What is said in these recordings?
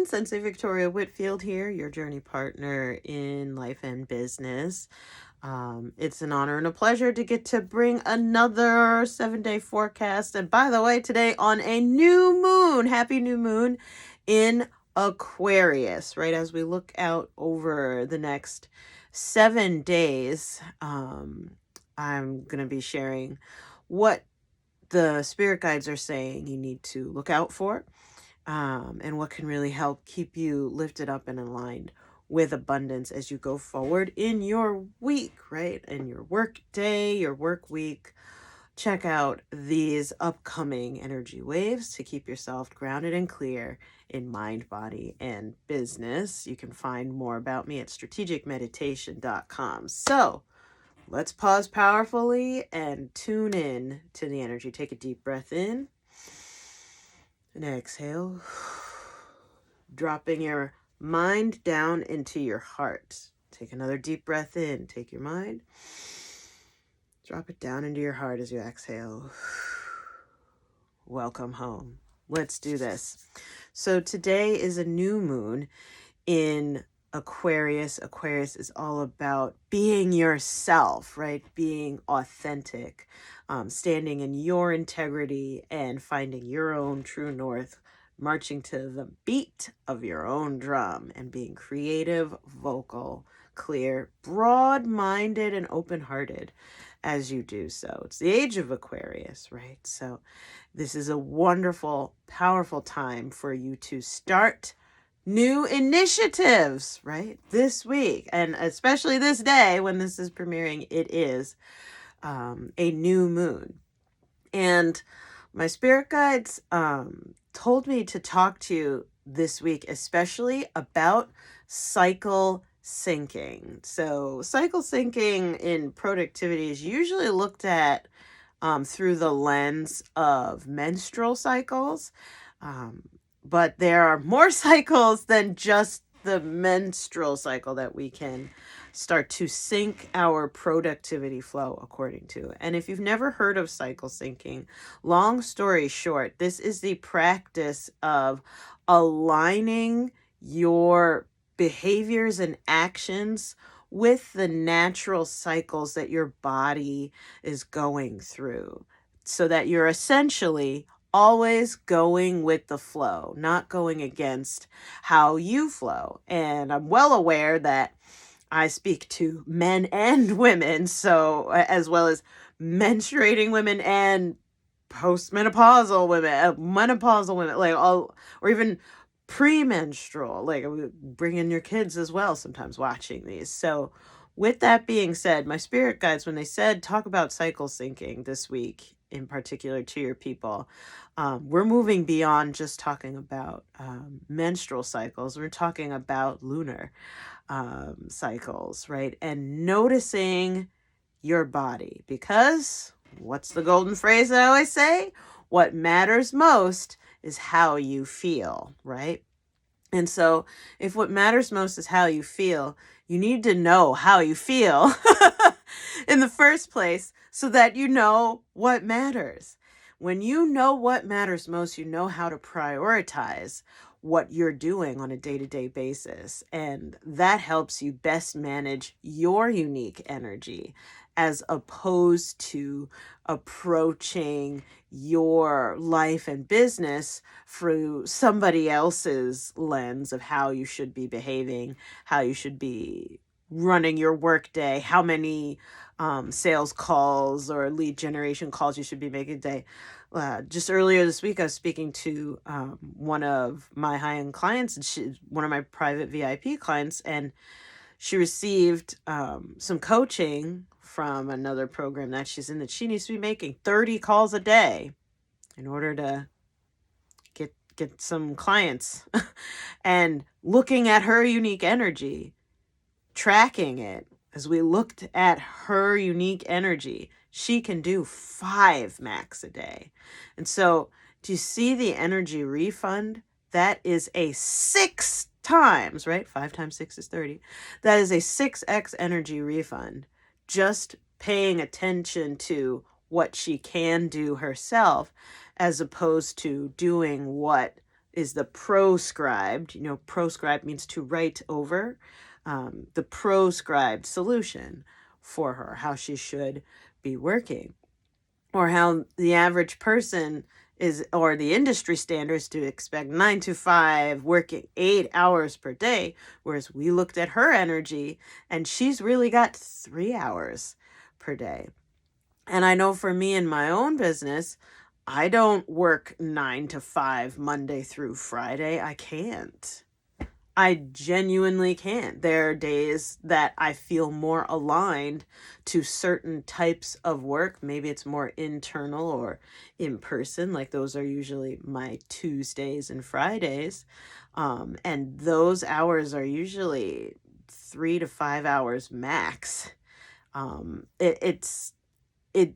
everyone. Sensei Victoria Whitfield here, your journey partner in life and business. It's an honor and a pleasure to get to bring another 7-day forecast. And by the way, today on a new moon, happy new moon in Aquarius, right? As we look out over the next 7 days, I'm going to be sharing what the spirit guides are saying you need to look out for, and what can really help keep you lifted up and aligned with abundance as you go forward in your week, right? In your work day, your work week. Check out these upcoming energy waves to keep yourself grounded and clear in mind, body, and business. You can find more about me at strategicmeditation.com. So, let's pause powerfully and tune in to the energy. Take a deep breath in and exhale. Dropping your mind down into your heart. Take another deep breath in. Take your mind. Drop it down into your heart as you exhale. Welcome home. Let's do this. So today is a new moon in Aquarius. Aquarius is all about being yourself, right? Being authentic, standing in your integrity and finding your own true north, marching to the beat of your own drum and being creative, vocal, clear, broad-minded, and open-hearted as you do so. It's the age of Aquarius, right? So this is a wonderful, powerful time for you to start new initiatives, right? This week, and especially this day when this is premiering, it is a new moon. And my spirit guides told me to talk to you this week, especially about cycle syncing. So cycle syncing in productivity is usually looked at through the lens of menstrual cycles. But there are more cycles than just the menstrual cycle that we can start to sync our productivity flow according to. And if you've never heard of cycle syncing, long story short, this is the practice of aligning your behaviors and actions with the natural cycles that your body is going through, so that you're essentially always going with the flow, not going against how you flow. And I'm well aware that I speak to men and women, so as well as menstruating women and postmenopausal women, menopausal women, like all, or even premenstrual, like bring in your kids as well sometimes watching these. So with that being said, my spirit guides, when they said talk about cycle syncing this week in particular to your people, we're moving beyond just talking about menstrual cycles. We're talking about lunar cycles, right? And noticing your body, because what's the golden phrase I always say? What matters most is how you feel, right? And so if what matters most is how you feel, you need to know how you feel in the first place so that you know what matters. When you know what matters most, you know how to prioritize what you're doing on a day-to-day basis. And that helps you best manage your unique energy as opposed to approaching your life and business through somebody else's lens of how you should be behaving, how you should be running your work day, how many sales calls or lead generation calls you should be making a day. Just earlier this week, I was speaking to one of my high-end clients, and she's one of my private VIP clients, and she received some coaching from another program that she's in, that she needs to be making 30 calls a day in order to get some clients. And looking at her unique energy, tracking it, as we looked at her unique energy, she can do 5 max a day. And so, do you see the energy refund? That is a 6 times, right? 5 times 6 is 30. That is a 6x energy refund. Just paying attention to what she can do herself, as opposed to doing what is the proscribed, proscribed means to write over, the proscribed solution for her, how she should be working, or how the average person is, or the industry standards to expect 9 to 5, working 8 hours per day, whereas we looked at her energy and she's really got 3 hours per day. And I know for me in my own business, I don't work 9 to 5 Monday through Friday. I can't. I genuinely can't. There are days that I feel more aligned to certain types of work. Maybe it's more internal or in person. Like those are usually my Tuesdays and Fridays. And those hours are usually 3 to 5 hours max.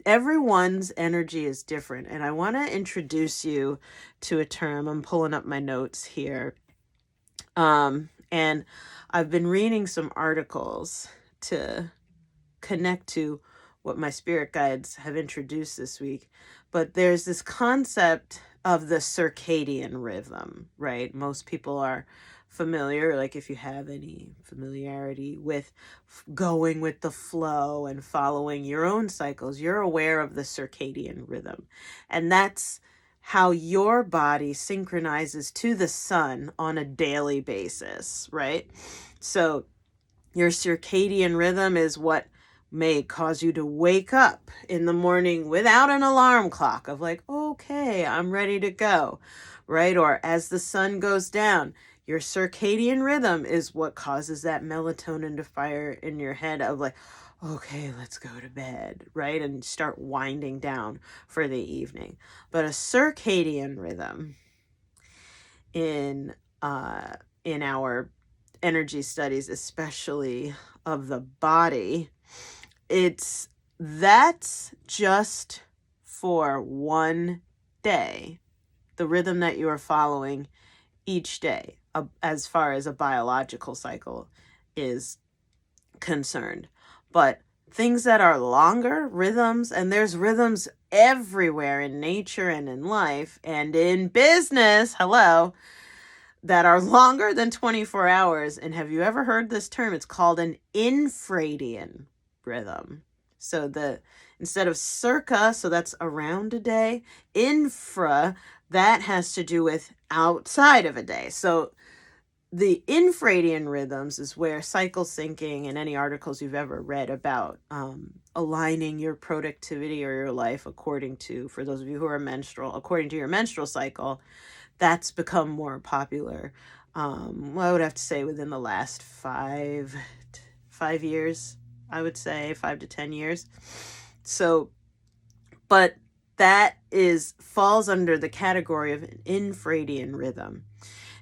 Everyone's energy is different. And I want to introduce you to a term. I'm pulling up my notes here. And I've been reading some articles to connect to what my spirit guides have introduced this week. But there's this concept of the circadian rhythm, right? Most people are familiar, like if you have any familiarity with going with the flow and following your own cycles, you're aware of the circadian rhythm. And that's how your body synchronizes to the sun on a daily basis, right? So your circadian rhythm is what may cause you to wake up in the morning without an alarm clock of like, okay, I'm ready to go, right? Or as the sun goes down, your circadian rhythm is what causes that melatonin to fire in your head of like, okay, let's go to bed, right? And start winding down for the evening. But a circadian rhythm in our energy studies, especially of the body, that's just for one day, the rhythm that you are following each day, as far as a biological cycle is concerned. But things that are longer rhythms, and there's rhythms everywhere in nature and in life and in business, that are longer than 24 hours. And have you ever heard this term? It's called an infradian rhythm. So instead of circa, so that's around a day, infra, that has to do with outside of a day. So the infradian rhythms is where cycle syncing and any articles you've ever read about aligning your productivity or your life according to, for those of you who are menstrual, according to your menstrual cycle, that's become more popular. Well, I would have to say within the last 5 years, I would say 5 to 10 years. So, but that falls under the category of an infradian rhythm.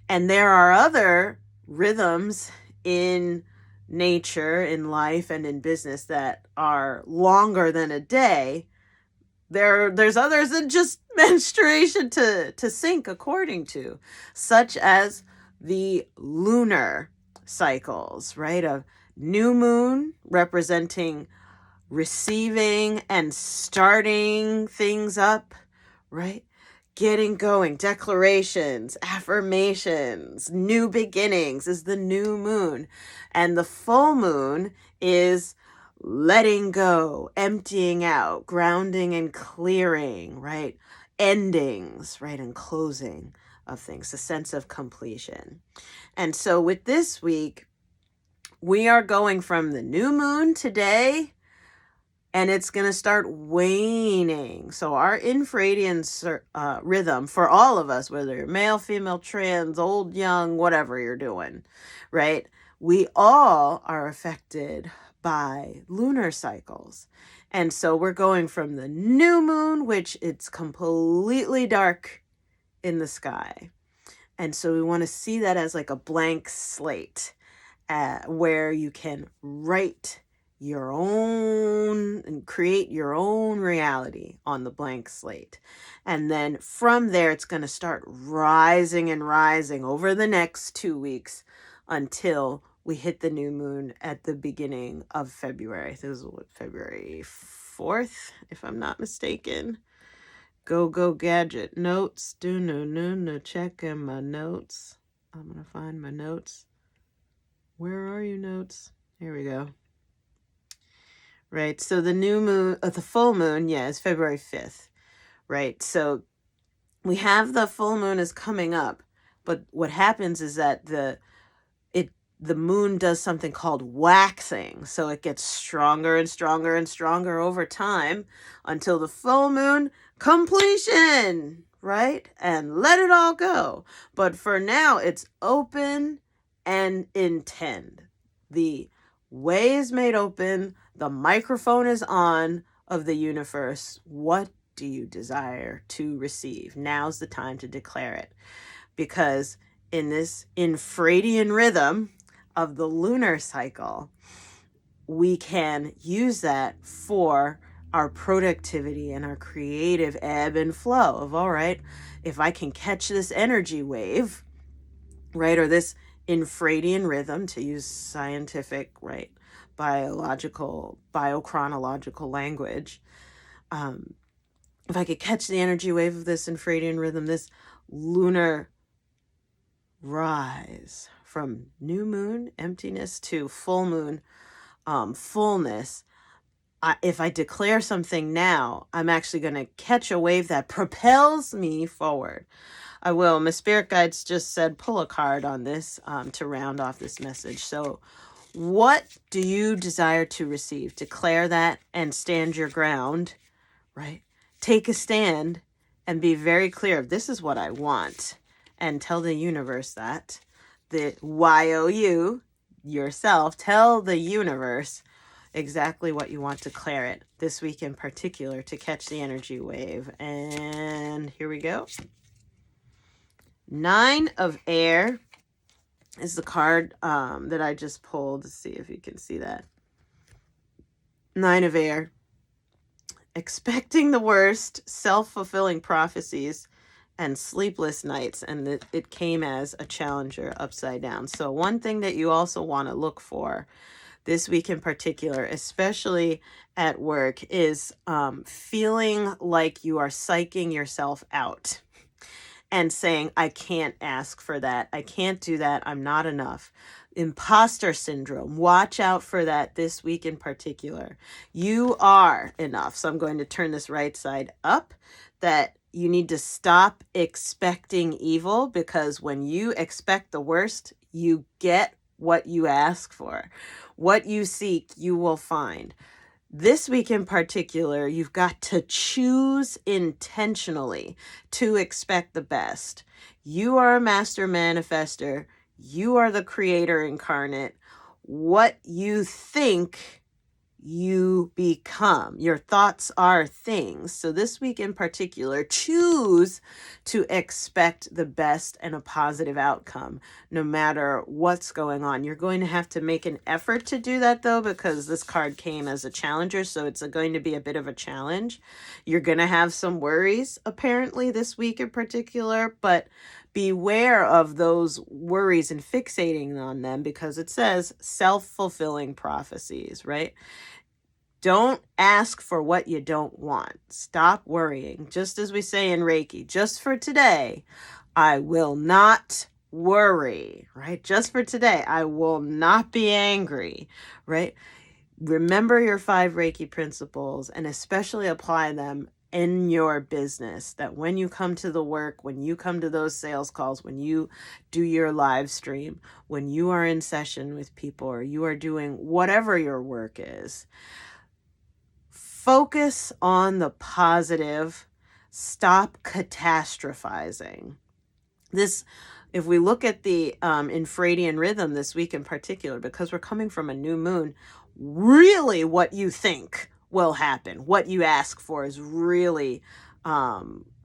And there are other rhythms in nature, in life, and in business that are longer than a day. There's others that just menstruation to sync according to, such as the lunar cycles, right? Of new moon representing receiving and starting things up, right? Getting going, declarations, affirmations, new beginnings is the new moon. And the full moon is letting go, emptying out, grounding and clearing, right? Endings, right? And closing of things, a sense of completion. And so with this week, we are going from the new moon today, and it's going to start waning. So our infradian rhythm for all of us, whether you're male, female, trans, old, young, whatever you're doing, right? We all are affected by lunar cycles. And so we're going from the new moon, which it's completely dark in the sky. And so we want to see that as like a blank slate where you can write your own and create your own reality on the blank slate. And then from there, it's going to start rising and rising over the next 2 weeks until we hit the new moon at the beginning of February. This is February 4th, if I'm not mistaken. Go gadget. Notes. Do no checking my notes. I'm going to find my notes. Where are you, notes? Here we go. Right. So the new moon, the full moon, yeah, is February 5th. Right. So we have the full moon is coming up, but what happens is that the moon does something called waxing. So it gets stronger and stronger and stronger over time until the full moon completion, right? And let it all go. But for now, it's open and intend. The way is made open, the microphone is on of the universe. What do you desire to receive? Now's the time to declare it. Because in this infradian rhythm of the lunar cycle, we can use that for our productivity and our creative ebb and flow of, all right, if I can catch this energy wave, right, or this infradian rhythm, to use scientific, right, biochronological language, if I could catch the energy wave of this infradian rhythm, this lunar rise from new moon emptiness to full moon fullness, if I declare something now, I'm actually going to catch a wave that propels me forward. I will. My spirit guides just said pull a card on this to round off this message. So what do you desire to receive? Declare that and stand your ground, right? Take a stand and be very clear of this is what I want. And tell the universe that. The YOU, yourself, tell the universe exactly what you want. Declare it this week in particular to catch the energy wave. And here we go. 9 of Air is the card that I just pulled. Let's see if you can see that. 9 of Air. Expecting the worst, self-fulfilling prophecies, and sleepless nights, and it came as a challenger upside down. So one thing that you also want to look for this week in particular, especially at work, is feeling like you are psyching yourself out and saying, I can't ask for that. I can't do that. I'm not enough. Imposter syndrome. Watch out for that this week in particular. You are enough. So I'm going to turn this right side up. That you need to stop expecting evil, because when you expect the worst, you get what you ask for. What you seek, you will find. This week in particular, you've got to choose intentionally to expect the best. You are a master manifester. You are the creator incarnate. What you think, you become. Your thoughts are things. So this week in particular, choose to expect the best and a positive outcome, no matter what's going on. You're going to have to make an effort to do that, though, because this card came as a challenger, so it's going to be a bit of a challenge. You're going to have some worries, apparently, this week in particular, but beware of those worries and fixating on them, because it says self-fulfilling prophecies, right? Don't ask for what you don't want. Stop worrying. Just as we say in Reiki, just for today, I will not worry, right? Just for today, I will not be angry, right? Remember your 5 Reiki principles and especially apply them in your business, that when you come to the work, when you come to those sales calls, when you do your live stream, when you are in session with people, or you are doing whatever your work is, focus on the positive. Stop catastrophizing. This, if we look at the infradian rhythm this week in particular, because we're coming from a new moon, really what you think will happen, what you ask for, is really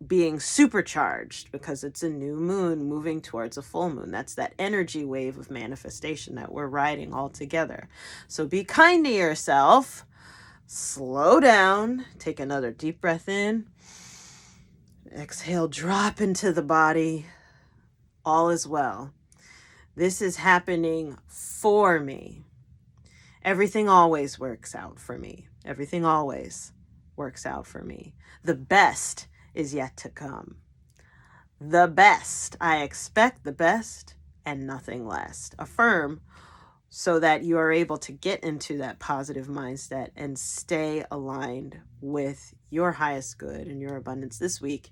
being supercharged, because it's a new moon moving towards a full moon. That's that energy wave of manifestation that we're riding all together. So be kind to yourself. Slow down. Take another deep breath in. Exhale, drop into the body. All is well. This is happening for me. Everything always works out for me. Everything always works out for me. The best is yet to come. The best. I expect the best and nothing less. Affirm so that you are able to get into that positive mindset and stay aligned with your highest good and your abundance this week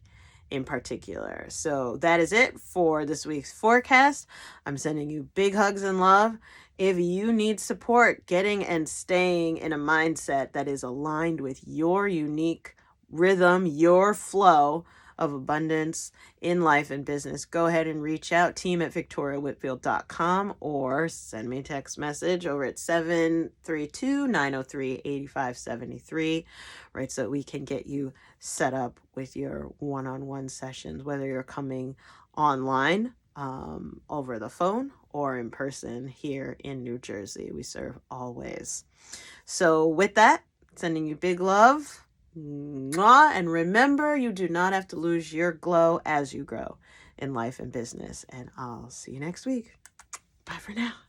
in particular. So that is it for this week's forecast. I'm sending you big hugs and love. If you need support getting and staying in a mindset that is aligned with your unique rhythm, your flow of abundance in life and business, go ahead and reach out, team@victoriawhitfield.com, or send me a text message over at 732-903-8573, right? So that we can get you set up with your one-on-one sessions, whether you're coming online, over the phone, or in person here in New Jersey. We serve all ways. So with that, sending you big love. Mwah. And remember, you do not have to lose your glow as you grow in life and business. And I'll see you next week. Bye for now.